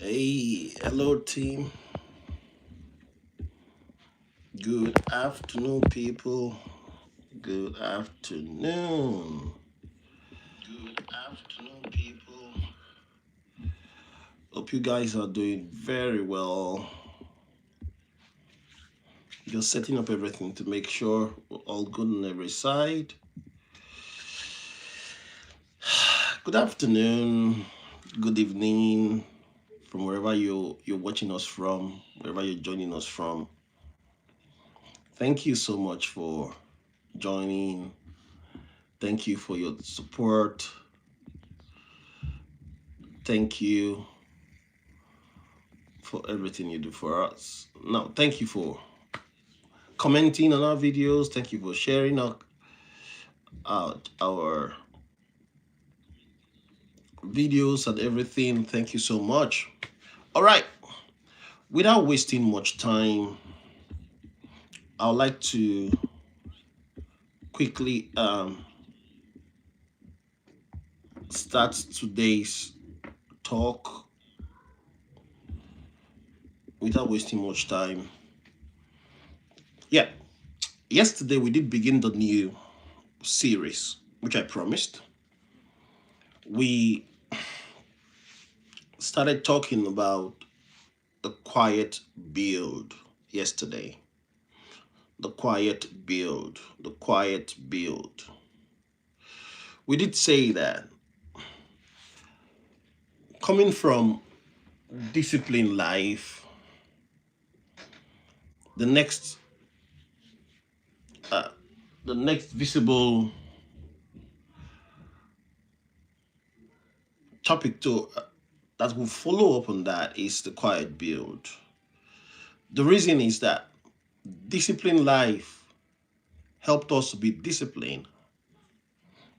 Hey, hello team. Good afternoon, people. Good afternoon. Good afternoon, people. Hope you guys are doing very well. Just setting up everything to make sure we're all good on every side. Good afternoon, good evening, from wherever you're watching us from, wherever you're joining us from. Thank you so much for joining. Thank you for your support. Thank you for everything you do for us. Now, thank you for commenting on our videos. Thank you for sharing our videos and everything. Thank you so much. All right. Without wasting much time, I'd like to quickly start today's talk without wasting much time. Yeah, yesterday we did begin the new series, which I promised. We started talking about the quiet build yesterday. The quiet build. The quiet build. We did say that coming from disciplined life, the next uh, the next visible topic to that will follow up on that is the quiet build. The reason is that disciplined life helped us to be disciplined.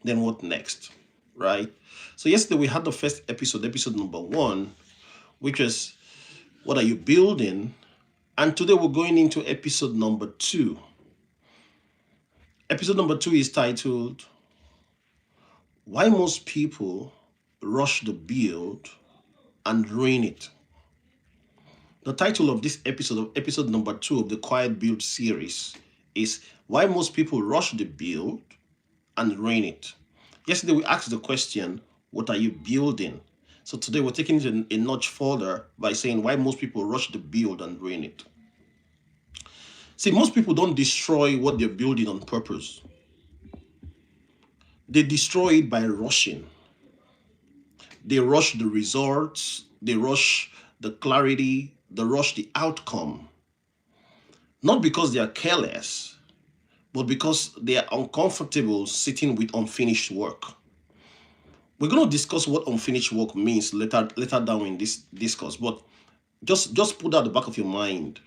Then what next? Right? So yesterday we had the first episode, episode number 1, which is what are you building? And today we're going into episode number 2. Episode number 2 is titled Why Most People Rush the Build and Ruin It. The title of this episode, of episode number 2 of the Quiet Build series, is Why Most People Rush the Build and Ruin It. Yesterday we asked the question, what are you building? So today we're taking it a notch further by saying why most people rush the build and ruin it. See, most people don't destroy what they're building on purpose. They destroy it by rushing. They rush the results, they rush the clarity, they rush the outcome. Not because they are careless, but because they are uncomfortable sitting with unfinished work. We're going to discuss what unfinished work means later down in this discourse, but just put that at the back of your mind.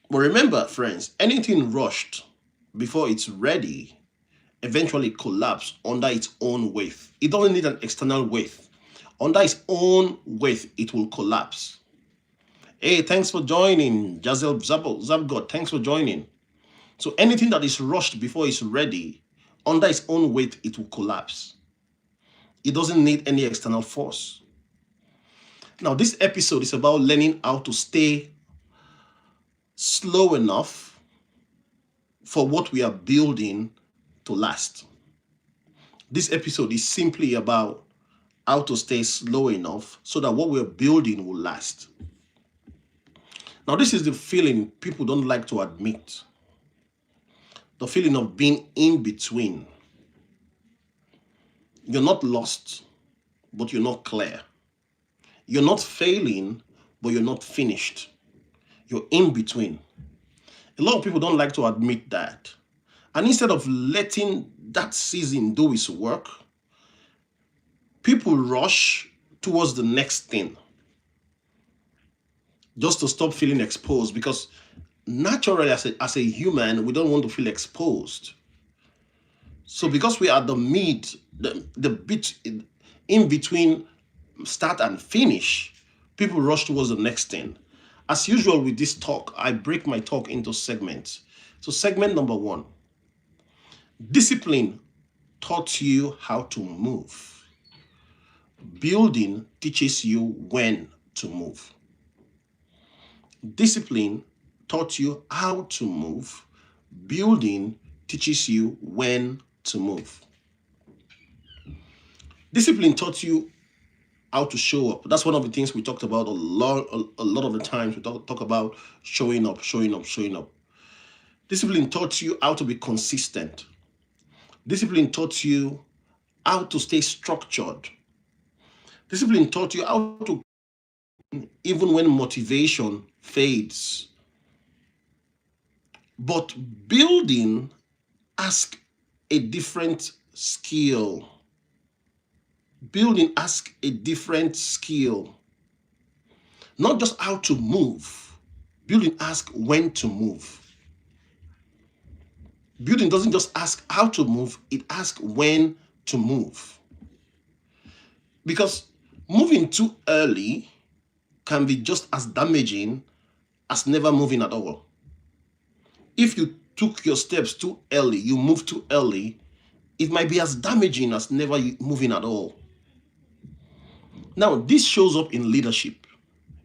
But remember, friends, anything rushed before it's ready eventually collapse under its own weight. It doesn't need an external weight. Under its own weight, it will collapse. Hey, thanks for joining. Jazel Zabgot, thanks for joining. So anything that is rushed before it's ready, under its own weight, it will collapse. It doesn't need any external force. Now, this episode is about learning how to stay slow enough for what we are building to last. This episode is simply about how to stay slow enough so that what we're building will last. Now, this is the feeling people don't like to admit. The feeling of being in between. You're not lost, but you're not clear. You're not failing, but you're not finished. You're in between. A lot of people don't like to admit that. And instead of letting that season do its work, people rush towards the next thing just to stop feeling exposed, because naturally as a human, we don't want to feel exposed. So because we are the bit in between start and finish, people rush towards the next thing. As usual with this talk, I break my talk into segments. So segment number 1, discipline taught you how to move. Building teaches you when to move. Discipline taught you how to move. Building teaches you when to move. Discipline taught you how to show up. That's one of the things we talked about a lot of the times. We talk about showing up, showing up, showing up. Discipline taught you how to be consistent. Discipline taught you how to stay structured. Discipline taught you how to, even when motivation fades. But building asks a different skill. Building asks a different skill. Not just how to move. Building asks when to move. Building doesn't just ask how to move, it asks when to move. Because moving too early can be just as damaging as never moving at all. If you took your steps too early, you moved too early, it might be as damaging as never moving at all. Now, this shows up in leadership.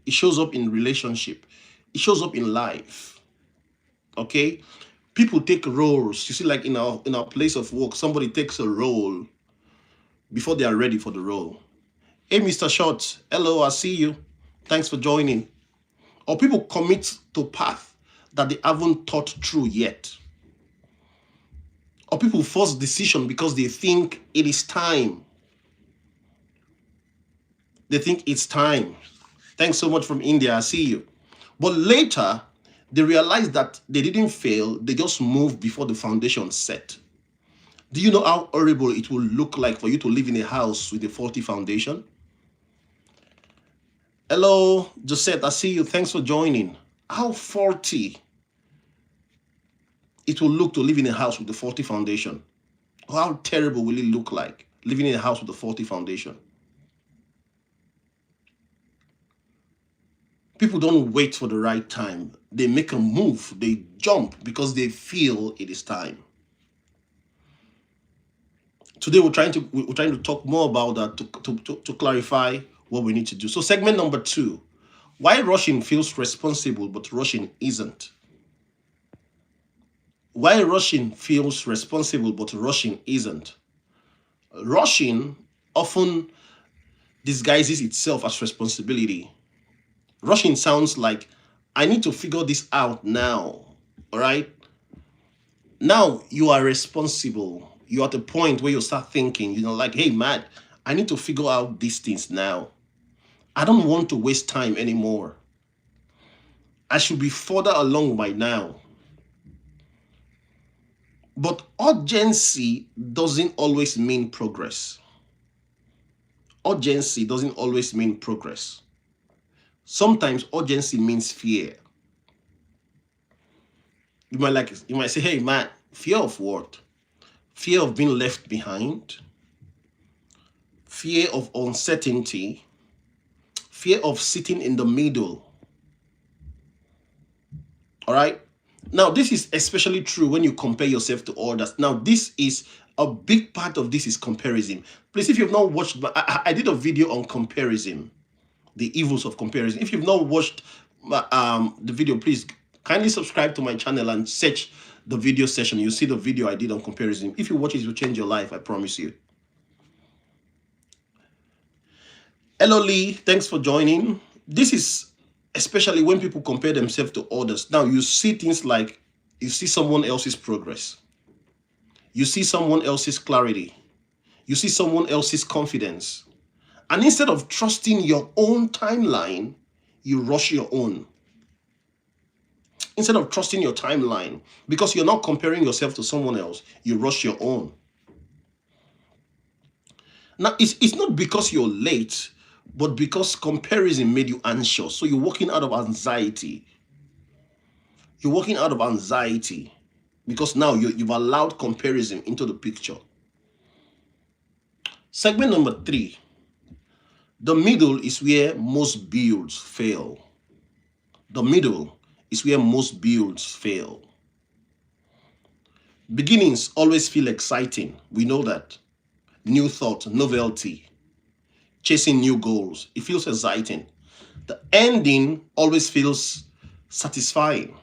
It shows up in relationship. It shows up in life. Okay? People take roles. You see, like in our place of work, somebody takes a role before they are ready for the role. Hey, Mr. Short, hello, I see you. Thanks for joining. Or people commit to path that they haven't thought through yet. Or people force decision because they think it is time. They think it's time. Thanks so much from India, I see you. But later, they realize that they didn't fail, they just moved before the foundation set. Do you know how horrible it will look like for you to live in a house with a faulty foundation? Hello, Josette, I see you. Thanks for joining. How faulty it will look to live in a house with a faulty foundation. How terrible will it look like living in a house with a faulty foundation? People don't wait for the right time. They make a move. They jump because they feel it is time. Today we're trying to talk more about that to clarify what we need to do. So segment number 2, why rushing feels responsible but rushing isn't. Why rushing feels responsible but rushing isn't. Rushing often disguises itself as responsibility. Rushing sounds like, I need to figure this out now. All right? Now you are responsible. You're at the point where you start thinking, like, hey, man, I need to figure out these things now. I don't want to waste time anymore. I should be further along by now. But urgency doesn't always mean progress. Urgency doesn't always mean progress. Sometimes urgency means fear. You might say, hey, man, fear of what? Fear of being left behind, fear of uncertainty, fear of sitting in the middle. All right? Now, this is especially true when you compare yourself to others. Now, this is a big part of this is comparison. Please, if you've not watched, I did a video on comparison, the evils of comparison. If you've not watched the video, please kindly subscribe to my channel and search the video session. You'll see the video I did on comparison. If you watch it, it will change your life, I promise you. Hello, Lee. Thanks for joining. This is especially when people compare themselves to others. Now, you see things like, you see someone else's progress. You see someone else's clarity. You see someone else's confidence. And instead of trusting your own timeline, you rush your own. Instead of trusting your timeline, because you're not comparing yourself to someone else, you rush your own. Now, it's not because you're late, but because comparison made you anxious. So you're working out of anxiety. You're working out of anxiety because now you've allowed comparison into the picture. Segment number 3. The middle is where most builds fail. The middle is where most builds fail. Beginnings always feel exciting. We know that. New thought, novelty. chasing new goals. It feels exciting. The ending always feels satisfying.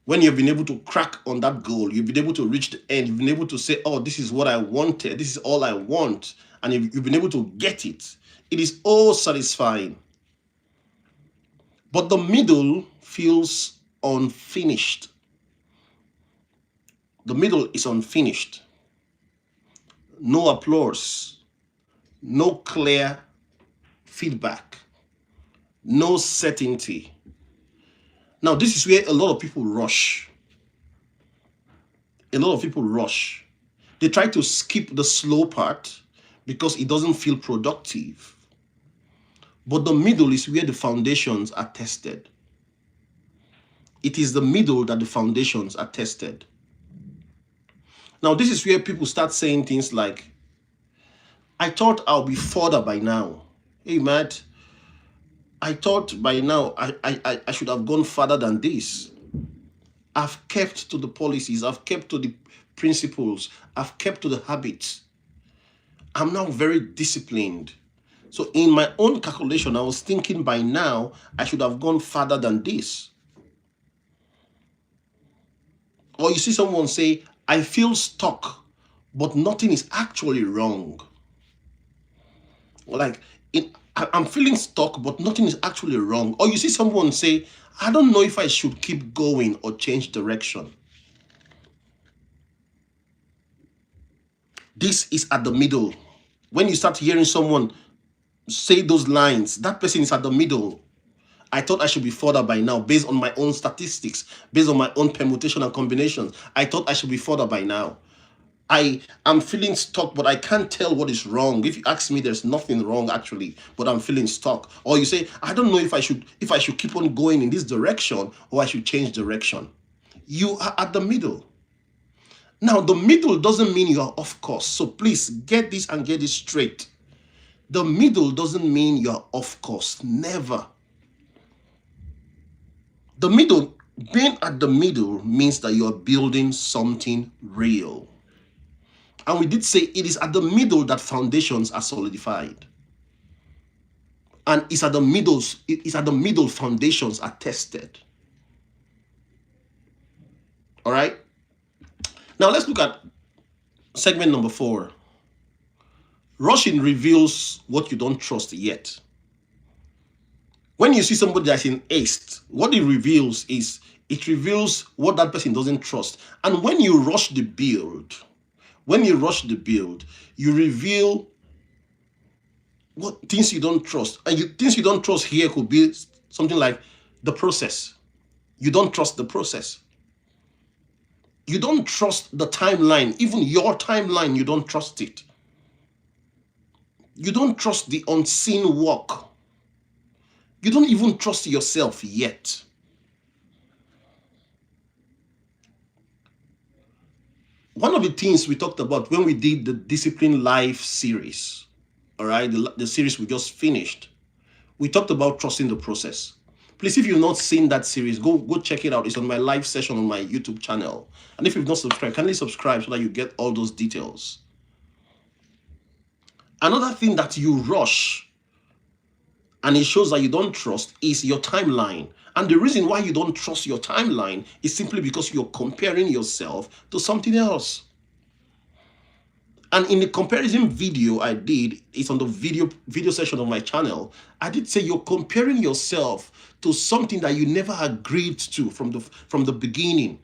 When you've been able to crack on that goal, you've been able to reach the end, you've been able to say, oh, this is what I wanted, this is all I want, and you've been able to get it. It is all satisfying. But the middle feels unfinished. The middle is unfinished. No applause, no clear feedback, no certainty. Now, this is where a lot of people rush. A lot of people rush. They try to skip the slow part because it doesn't feel productive. But the middle is where the foundations are tested. It is the middle that the foundations are tested. Now, this is where people start saying things like, I thought I'll be further by now. Hey, Matt, I thought by now I should have gone further than this. I've kept to the policies, I've kept to the principles, I've kept to the habits. I'm now very disciplined. So in my own calculation, I was thinking by now I should have gone further than this. Or you see someone say, I feel stuck, but nothing is actually wrong. Like, I'm feeling stuck, but nothing is actually wrong. Or you see someone say, I don't know if I should keep going or change direction. This is at the middle. When you start hearing someone say those lines, that person is at the middle. I thought I should be further by now based on my own statistics, based on my own permutation and combinations. I thought I should be further by now. I am feeling stuck, but I can't tell what is wrong. If you ask me, there's nothing wrong actually, but I'm feeling stuck. Or you say, I don't know if I should keep on going in this direction or I should change direction. You are at the middle. Now, the middle doesn't mean you are off course. So please get this and get it straight. The middle doesn't mean you are off course. Never. The middle, being at the middle means that you are building something real. And we did say it is at the middle that foundations are solidified. And it's at the middle foundations are tested. All right? Now let's look at segment number 4. Rushing reveals what you don't trust yet. When you see somebody that's in haste, what it reveals is it reveals what that person doesn't trust. And when you rush the build, you reveal what things you don't trust. And things you don't trust here could be something like the process. You don't trust the process. You don't trust the timeline. Even your timeline, you don't trust it. You don't trust the unseen work. You don't even trust yourself yet. One of the things we talked about when we did the Discipline Life series, all right, the series we just finished, we talked about trusting the process. Please, if you've not seen that series, go check it out. It's on my live session on my YouTube channel. And if you've not subscribed, kindly subscribe so that you get all those details. Another thing that you rush, and it shows that you don't trust, is your timeline. And the reason why you don't trust your timeline is simply because you're comparing yourself to something else. And in the comparison video I did, it's on the video section of my channel, I did say you're comparing yourself to something that you never agreed to from the beginning.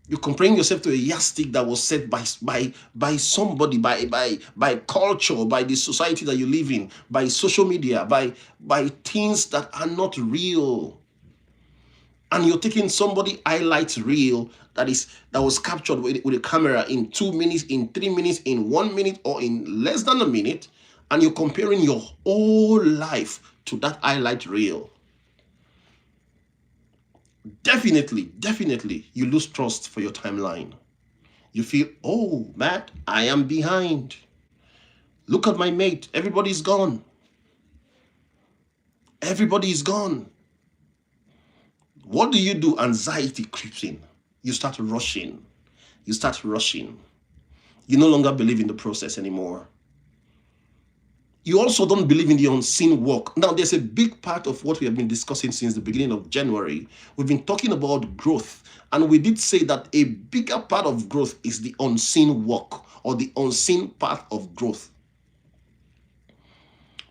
You're comparing yourself to a yardstick that was set by somebody, by culture, by the society that you live in, by social media, by things that are not real. And you're taking somebody highlight reel that was captured with a camera in 2 minutes, in 3 minutes, in 1 minute, or in less than a minute, and you're comparing your whole life to that highlight reel. Definitely, you lose trust for your timeline. You feel, oh, Matt, I am behind. Look at my mate. Everybody's gone. Everybody's gone. What do? Anxiety creeps in. You start rushing. You no longer believe in the process anymore. You also don't believe in the unseen work. Now, there's a big part of what we have been discussing since the beginning of January. We've been talking about growth, and we did say that a bigger part of growth is the unseen work, or the unseen path of growth.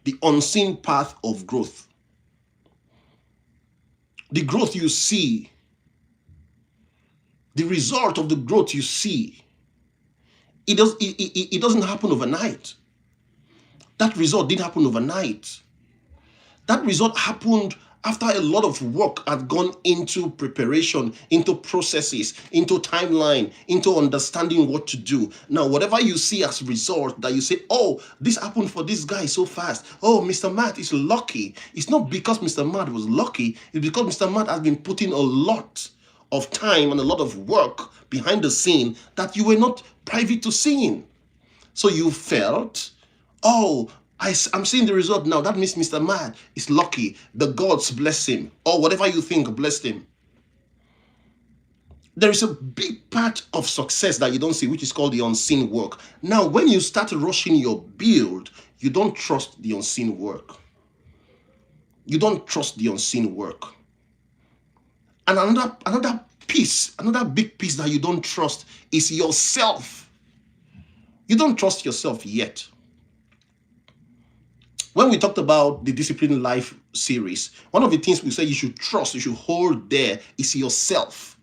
The unseen path of growth. The growth you see, the result of the growth you see, it doesn't happen overnight. That result didn't happen overnight. That result happened after a lot of work had gone into preparation, into processes, into timeline, into understanding what to do. Now, whatever you see as result that you say, oh, this happened for this guy so fast. Oh, Mr. Matt is lucky. It's not because Mr. Matt was lucky. It's because Mr. Matt has been putting a lot of time and a lot of work behind the scene that you were not privy to seeing. So you felt, oh, I'm seeing the result now. That means Mr. Matt is lucky. The gods bless him. Or whatever you think, blessed him. There is a big part of success that you don't see, which is called the unseen work. Now, when you start rushing your build, you don't trust the unseen work. You don't trust the unseen work. And another piece, another big piece that you don't trust is yourself. You don't trust yourself yet. When we talked about the Disciplined Life series, one of the things we say you should trust, you should hold there is yourself.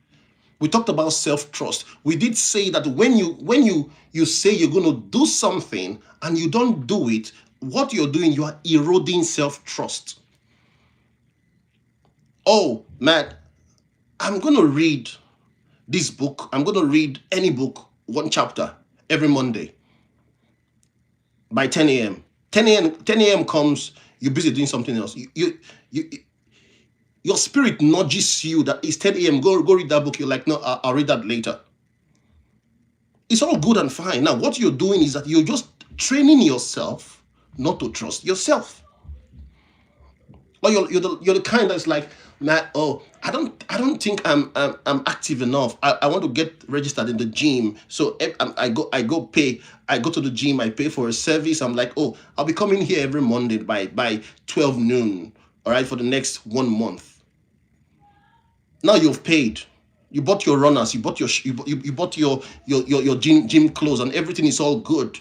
We talked about self-trust. We did say that when you say you're going to do something and you don't do it, what you're doing, you are eroding self-trust. Oh, Matt, I'm going to read this book. I'm going to read any book, one chapter, every Monday by 10 a.m. 10 a.m. comes, you're busy doing something else. Your spirit nudges you that it's 10 a.m. Go read that book. You're like, no, I'll read that later. It's all good and fine. Now, what you're doing is that you're just training yourself not to trust yourself. Or you're the kind that's like, Matt, oh, I don't think I'm active enough. I want to get registered in the gym. So I go to the gym, I pay for a service. I'm like, oh, I'll be coming here every Monday by 12 noon, all right, for the next 1 month. Now you've paid. You bought your runners, you bought your gym clothes, and everything is all good.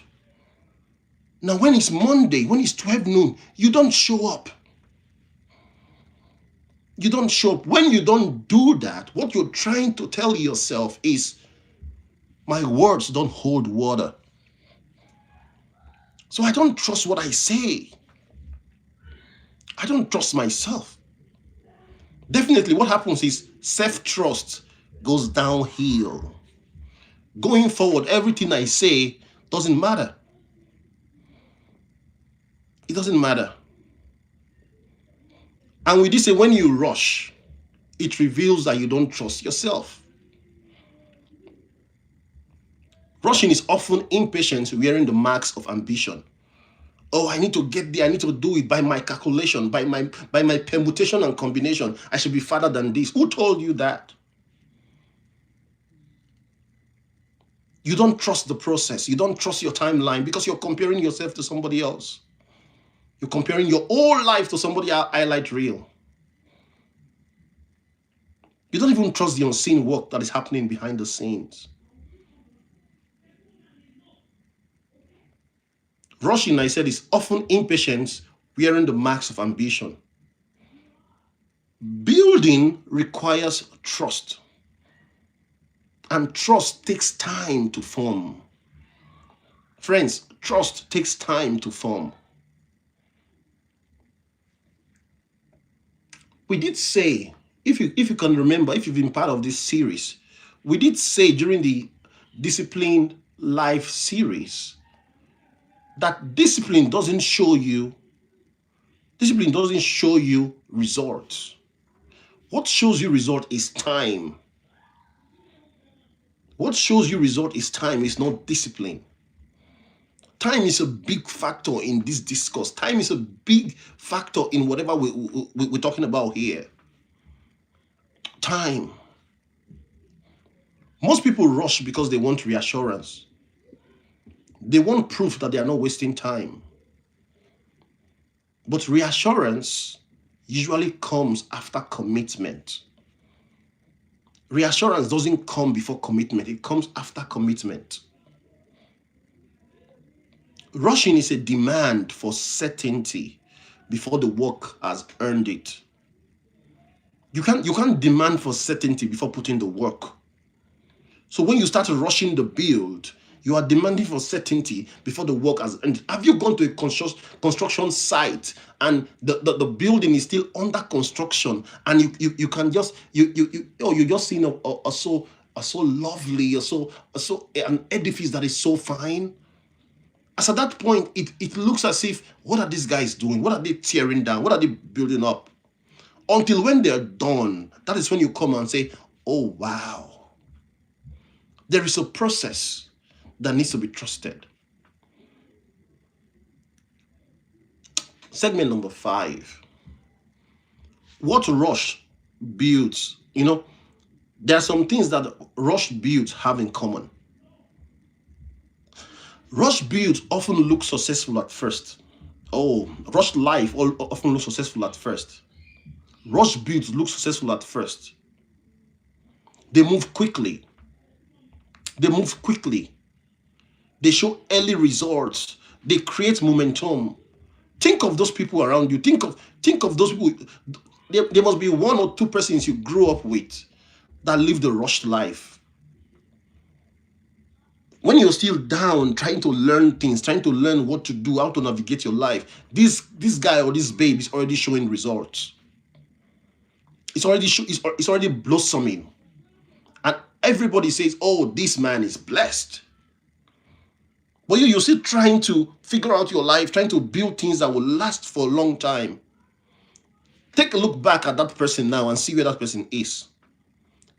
Now when it's Monday, when it's 12 noon, you don't show up. You don't show up. When you don't do that, what you're trying to tell yourself is, my words don't hold water. So I don't trust what I say. I don't trust myself. Definitely what happens is self-trust goes downhill. Going forward, everything I say doesn't matter. It doesn't matter. And we did say when you rush, it reveals that you don't trust yourself. Rushing is often impatience wearing the marks of ambition. Oh, I need to get there. I need to do it by my calculation, by my permutation and combination. I should be farther than this. Who told you that? You don't trust the process. You don't trust your timeline because you're comparing yourself to somebody else. You're comparing your whole life to somebody highlight reel. You don't even trust the unseen work that is happening behind the scenes. Rushing, I said, is often impatience wearing the marks of ambition. Building requires trust. And trust takes time to form. Friends, trust takes time to form. We did say, if you can remember, if you've been part of this series, we did say during the Disciplined Life series that discipline doesn't show you results. What shows you result is time. What shows you result is time, is not discipline. Time is a big factor in this discourse. Time is a big factor in whatever we're talking about here. Time. Most people rush because they want reassurance. They want proof that they are not wasting time. But reassurance usually comes after commitment. Reassurance doesn't come before commitment, it comes after commitment. Rushing is a demand for certainty before the work has earned it. You can't demand for certainty before putting the work. So when you start rushing the build, you are demanding for certainty before the work has ended. Have you gone to a construction site and the building is still under construction, and you can just you just seen a so lovely, a so an edifice that is so fine? As at that point, it looks as if, what are these guys doing? What are they tearing down? What are they building up? Until when they're done, that is when you come and say, oh wow. There is a process that needs to be trusted. Segment number 5. What rush builds, there are some things that rush builds have in common. Rush builds often look successful at first. Oh, rush life often looks successful at first. Rush builds look successful at first. They move quickly. They show early results. They create momentum. Think of those people around you. Think of those people. There must be 1 or 2 persons you grew up with that live the rushed life. When you're still down, trying to learn things, trying to learn what to do, how to navigate your life, this guy or this babe is already showing results. It's already blossoming. And everybody says, oh, this man is blessed. But you're still trying to figure out your life, trying to build things that will last for a long time. Take a look back at that person now and see where that person is.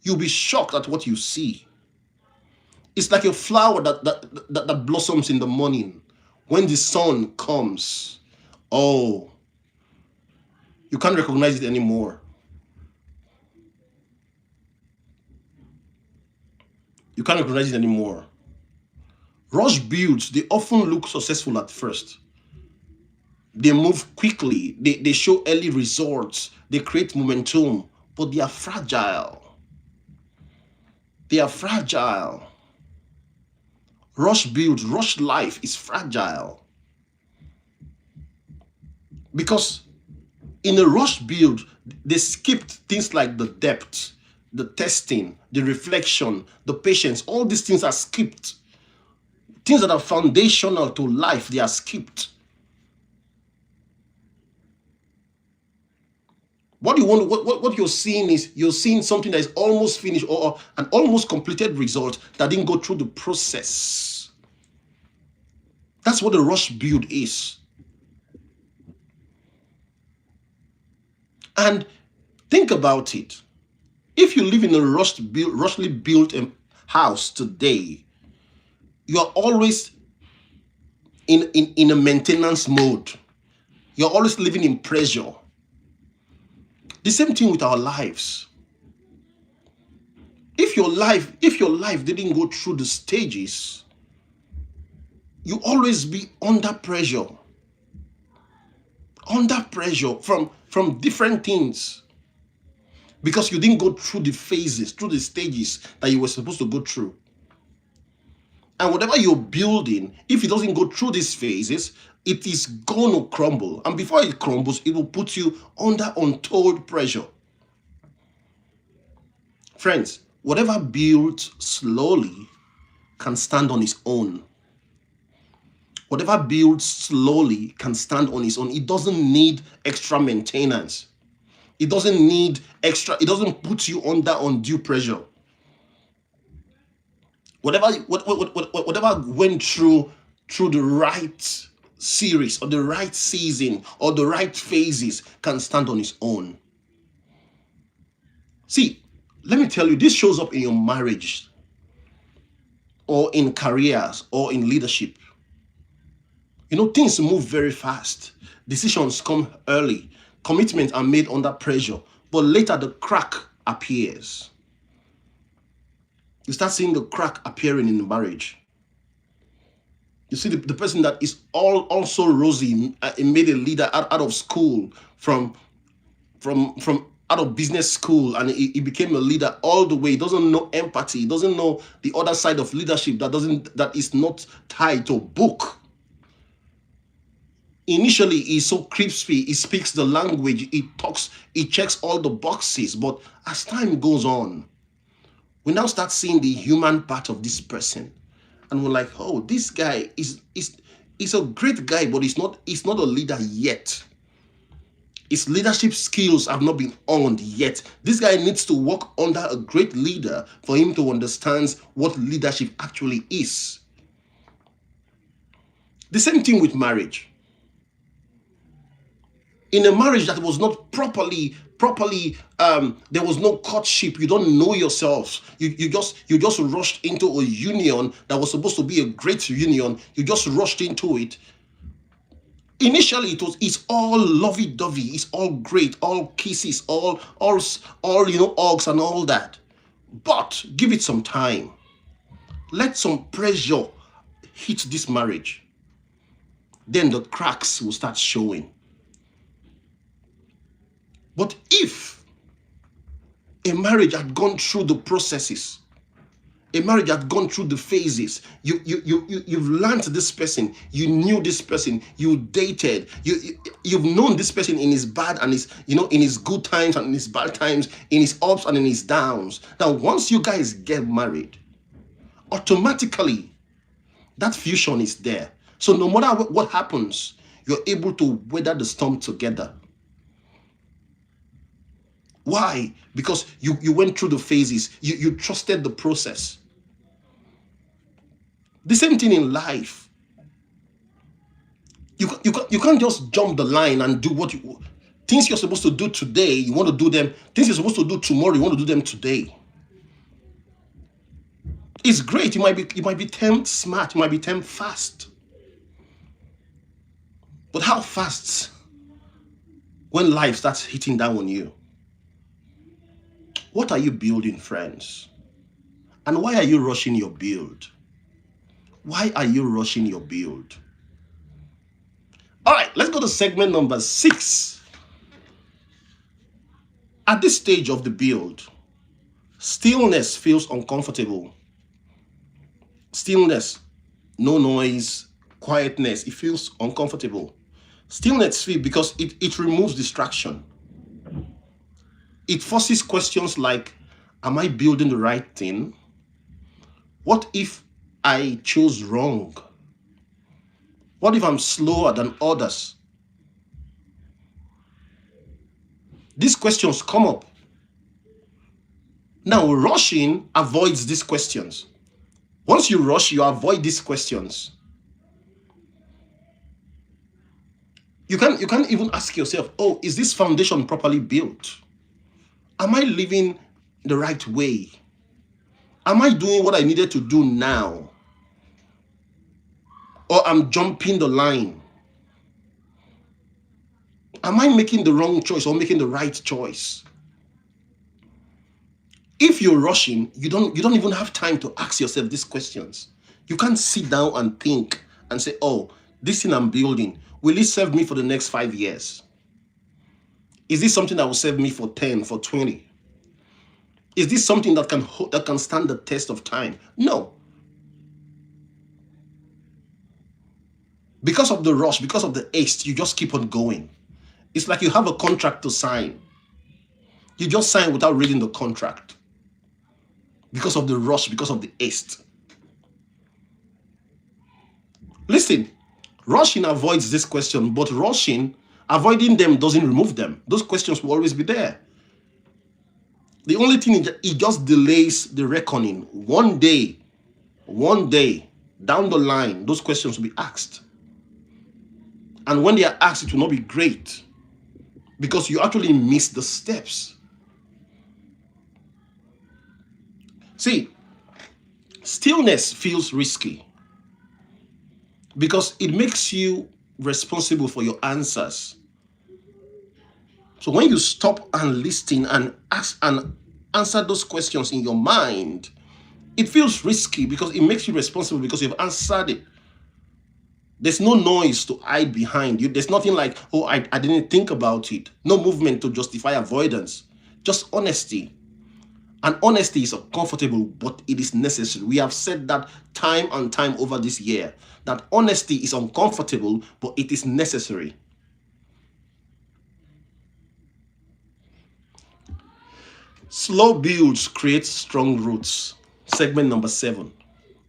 You'll be shocked at what you see. It's like a flower that blossoms in the morning. When the sun comes, oh, you can't recognize it anymore. You can't recognize it anymore. Rush builds, they often look successful at first. They move quickly. They show early results. They create momentum, but they are fragile. They are fragile. Rush builds, rush life is fragile. Because in a rush build, they skipped things like the depth, the testing, the reflection, the patience. All these things are skipped. Things that are foundational to life, they are skipped. What you're seeing is, you're seeing something that is almost finished, or an almost completed result that didn't go through the process. That's what the rush build is. And think about it. If you live in a rushly built house today, you are always in a maintenance mode. You're always living in pressure. The same thing with our lives. If your life didn't go through the stages, you always be under pressure. Under pressure from different things. Because you didn't go through the phases, through the stages that you were supposed to go through. And whatever you're building, if it doesn't go through these phases, it is going to crumble. And before it crumbles, it will put you under untold pressure. Friends, whatever builds slowly can stand on its own. Whatever builds slowly can stand on its own. It doesn't need extra maintenance. It doesn't put you under undue pressure. Whatever went through the right series or the right season or the right phases can stand on its own. See, let me tell you, this shows up in your marriage or in careers or in leadership. Things move very fast. Decisions come early. Commitments are made under pressure, but later the crack appears. You start seeing the crack appearing in the marriage. You see the person that is all also rosy, made a leader out of school, from out of business school, and he became a leader all the way. He doesn't know empathy. He doesn't know the other side of leadership that is not tied to book. Initially, he's so crispy. He speaks the language. He talks. He checks all the boxes. But as time goes on, we now start seeing the human part of this person, and we're like, oh, this guy is a great guy, but he's not a leader yet. His leadership skills have not been honed yet. This guy needs to work under a great leader for him to understand what leadership actually is. The same thing with marriage. In a marriage that was not properly there was no courtship, you don't know yourselves, you just rushed into a union that was supposed to be a great union. You just rushed into it. Initially it's all lovey-dovey, it's all great, all kisses, all hugs and all that. But give it some time. Let some pressure hit this marriage. Then the cracks will start showing. But if a marriage had gone through the processes, a marriage had gone through the phases, you've learned this person, you knew this person, you dated, you've known this person in his bad and his, in his good times and in his bad times, in his ups and in his downs. Now, once you guys get married, automatically that fusion is there. So no matter what happens, you're able to weather the storm together. Why? Because you went through the phases. You trusted the process. The same thing in life. You can't just jump the line and do things you're supposed to do today, you want to do them. Things you're supposed to do tomorrow, you want to do them today. It's great. You might be termed smart. You might be termed fast. But how fast when life starts hitting down on you? What are you building, friends? And why are you rushing your build? Why are you rushing your build? All right, let's go to segment number 6. At this stage of the build, stillness feels uncomfortable. Stillness, no noise, quietness, it feels uncomfortable. Stillness feels because it removes distraction. It forces questions like, am I building the right thing? What if I chose wrong? What if I'm slower than others? These questions come up. Now, rushing avoids these questions. Once you rush, you avoid these questions. You can't even ask yourself, oh, is this foundation properly built? Am I living the right way? Am I doing what I needed to do now? Or I'm jumping the line? Am I making the wrong choice or making the right choice? If you're rushing, you don't even have time to ask yourself these questions. You can't sit down and think and say, oh, this thing I'm building, will it serve me for the next 5 years? Is this something that will serve me for 10, for 20? Is this something that can stand the test of time? No. Because of the rush, because of the haste, you just keep on going. It's like you have a contract to sign. You just sign without reading the contract. Because of the rush, because of the haste. Listen, rushing avoids this question, but avoiding them doesn't remove them. Those questions will always be there. The only thing is it just delays the reckoning. One day, down the line, those questions will be asked. And when they are asked, it will not be great because you actually miss the steps. See, stillness feels risky because it makes you responsible for your answers. So when you stop and listen and ask and answer those questions in your mind, it feels risky because it makes you responsible because you've answered it. There's no noise to hide behind you. There's nothing like, oh, I didn't think about it. No movement to justify avoidance. Just honesty. And honesty is uncomfortable, but it is necessary. We have said that time and time over this year, that honesty is uncomfortable, but it is necessary. Slow builds create strong roots. Segment number 7.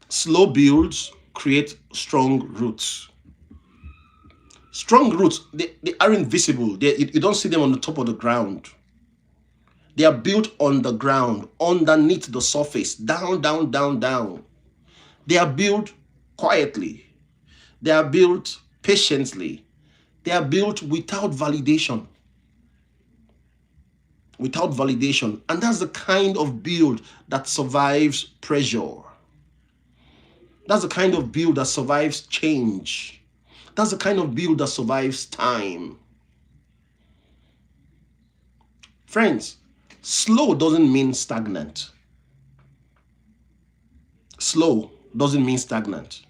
Slow builds create strong roots. Strong roots, they aren't visible. You don't see them on the top of the ground. They are built on the ground, underneath the surface, down, down, down, down. They are built quietly. They are built patiently. They are built without validation. Without validation. And that's the kind of build that survives pressure. That's the kind of build that survives change. That's the kind of build that survives time. Friends, slow doesn't mean stagnant. Slow doesn't mean stagnant.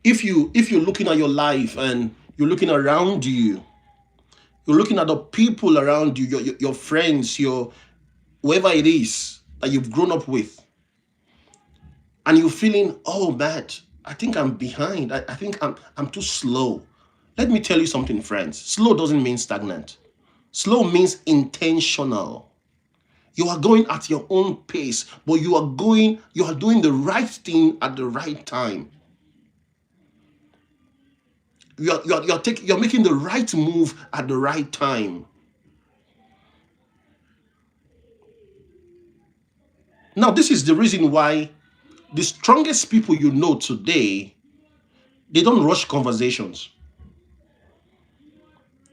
If you're looking at your life and you're looking around you, you're looking at the people around you, your friends, your whoever it is that you've grown up with, and you're feeling, oh man, I think I'm behind. I think I'm too slow. Let me tell you something, friends. Slow doesn't mean stagnant. Slow means intentional. You are going at your own pace, but you are doing the right thing at the right time. You're making the right move at the right time. Now, this is the reason why the strongest people you know today, they don't rush conversations.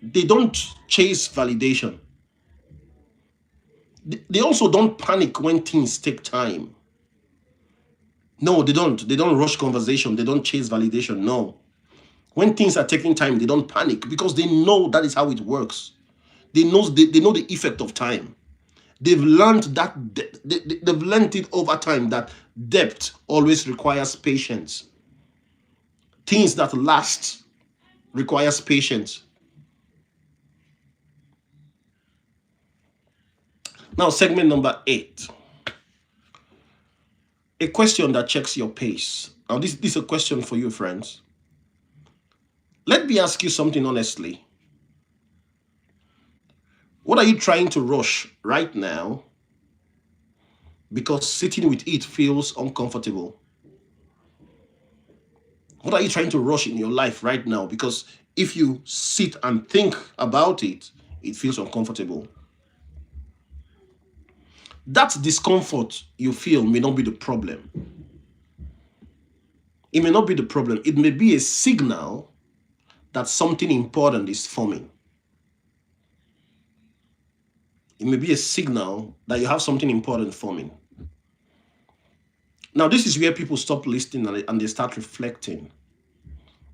They don't chase validation. They also don't panic when things take time. No, they don't. They don't rush conversation. They don't chase validation. No. When things are taking time, they don't panic because they know that is how it works. They know the effect of time. They've learned that they've learned it over time that depth always requires patience. Things that last requires patience. Now, segment number 8. A question that checks your pace. Now, this is a question for you, friends. Let me ask you something honestly. What are you trying to rush right now because sitting with it feels uncomfortable? What are you trying to rush in your life right now? Because if you sit and think about it, it feels uncomfortable. That discomfort you feel may not be the problem. It may not be the problem. It may be a signal that something important is forming. It may be a signal that you have something important forming. Now, this is where people stop listening and they start reflecting.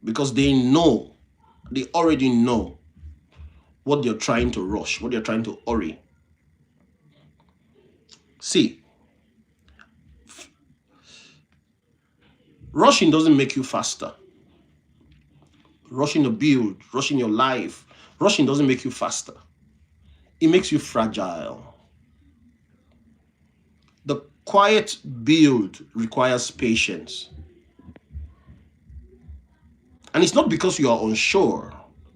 Because they already know what they're trying to rush, what they're trying to hurry. See, rushing doesn't make you faster. Rushing the build, rushing your life, rushing doesn't make you faster. It makes you fragile. The quiet build requires patience. And it's not because you are unsure.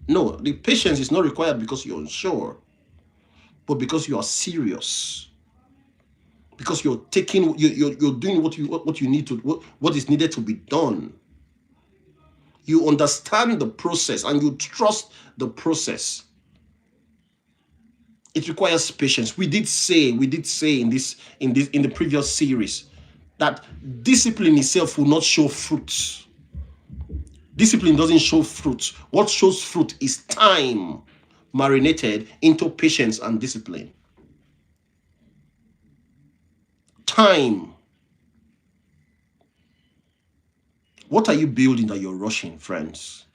No, the patience is not required because you're unsure, but because you are serious. Because you're doing what you need to, what is needed to be done. You understand the process and you trust the process. It requires patience. We did say in the previous series that discipline itself will not show fruits. Discipline doesn't show fruit. What shows fruit is time marinated into patience and discipline. Time. What are you building that you're rushing, friends?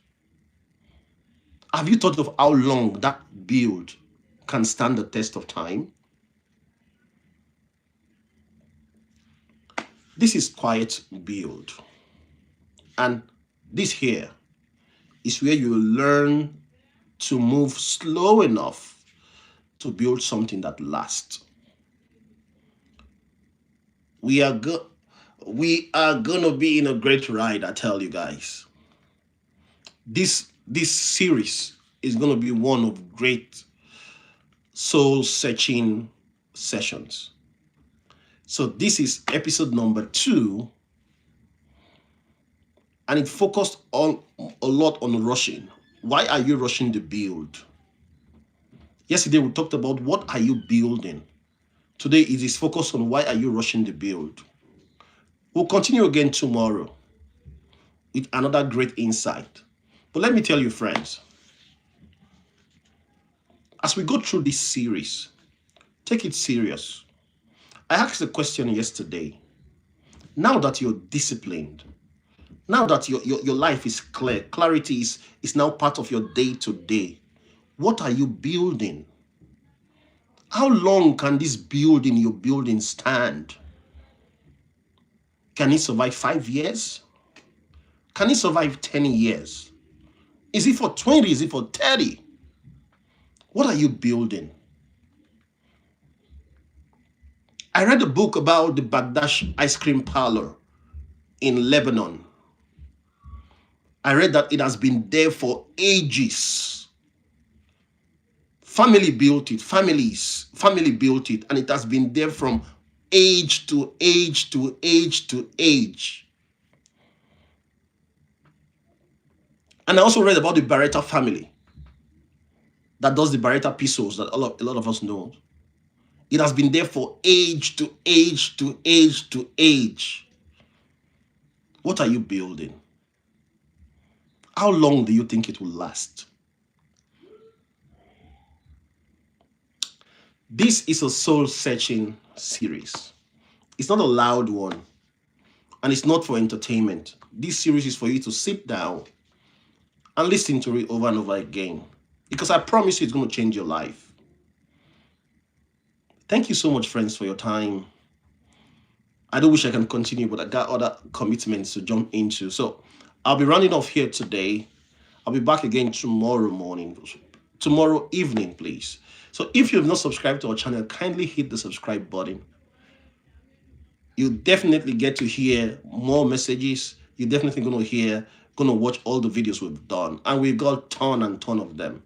Have you thought of how long that build can stand the test of time? This is quiet build. And This here is where you learn to move slow enough to build something that lasts. We are good. We are gonna be in a great ride, I tell you guys. This series is gonna be one of great soul searching sessions. So this is episode number 2, and it focused on a lot on rushing. Why are you rushing the build? Yesterday we talked about what are you building. Today it is focused on why are you rushing the build. We'll continue again tomorrow with another great insight. But let me tell you, friends, as we go through this series, take it serious. I asked a question yesterday. Now that you're disciplined, now that your life is clear, clarity is now part of your day to day, what are you building? How long can this building you're building stand? Can it survive 5 years? Can it survive 10 years? Is it for 20? Is it for 30? What are you building? I read a book about the Bagdash ice cream parlor in Lebanon. I read that it has been there for ages. Family built it, family built it, and it has been there from age to age to age to age. And I also read about the Barretta family that does the Barretta pizzas that a lot of us know. It has been there for age to age to age to age. What are you building? How long do you think it will last? This is a soul-searching series. It's not a loud one, and it's not for entertainment. This series is for you to sit down and listen to it over and over again, because I promise you it's going to change your life. Thank you so much, friends, for your time. I do wish I can continue, but I got other commitments to jump into. So I'll be running off here today. I'll be back again tomorrow morning, tomorrow evening, please. So if you have not subscribed to our channel, kindly hit the subscribe button. You definitely get to hear more messages. You're definitely gonna watch all the videos we've done, and we've got ton and ton of them.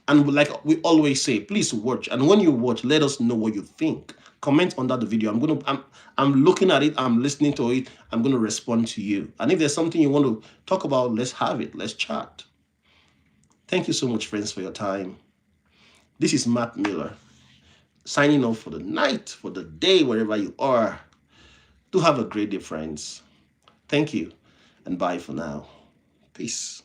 And like we always say, please watch. And when you watch, let us know what you think. Comment under the video. I'm looking at it. I'm listening to it. I'm gonna respond to you. And if there's something you want to talk about, let's have it. Let's chat. Thank you so much, friends, for your time. This is Matt Miller, signing off for the night, for the day, wherever you are. Do have a great day, friends. Thank you, and bye for now. Peace.